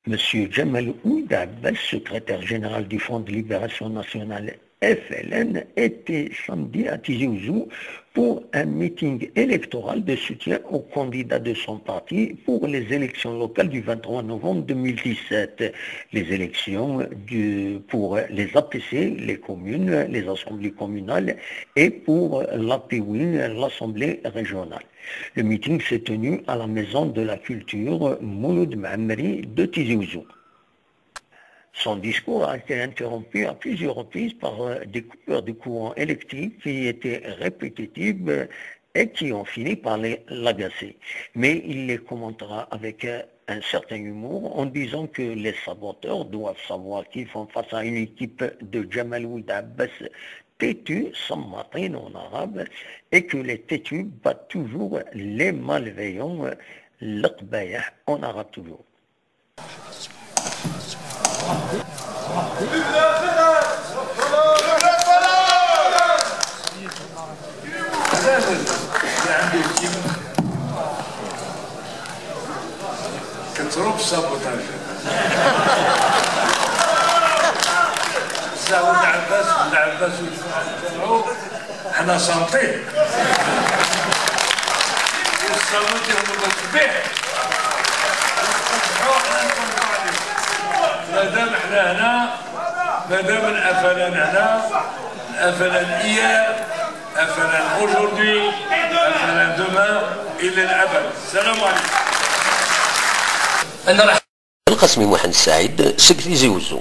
Monsieur Jamal Ould Abbas, secrétaire général du Front de Libération Nationale FLN, était samedi à Tizi Ouzou pour un meeting électoral de soutien aux candidats de son parti pour les élections locales du 23 novembre 2017. Les élections pour les APC, les communes, les assemblées communales et pour l'APWIN, l'Assemblée régionale. Le meeting s'est tenu à la Maison de la Culture Mouloud Maamri de Tizi Ouzou. Son discours a été interrompu à plusieurs reprises par des coupures de courant électrique qui étaient répétitives et qui ont fini par l'agacer. Mais il les commentera avec un certain humour en disant que les saboteurs doivent savoir qu'ils font face à une équipe de Jamal Ould Abbas têtus, sammatin en arabe, et que les têtus battent toujours les malveillants, l'aqbayah en arabe toujours. كتروب سابوتاج ساعة ولد عباس وجمعوا حنا صامتين والصامت يهضروا بالتسبيح مادام حنا هنا مادام الافلان هنا الافلان اياه افلان aujourd'hui افلان demain الى الابد. السلام عليكم. القاسمي محمد سعيد سكتي زي وزو.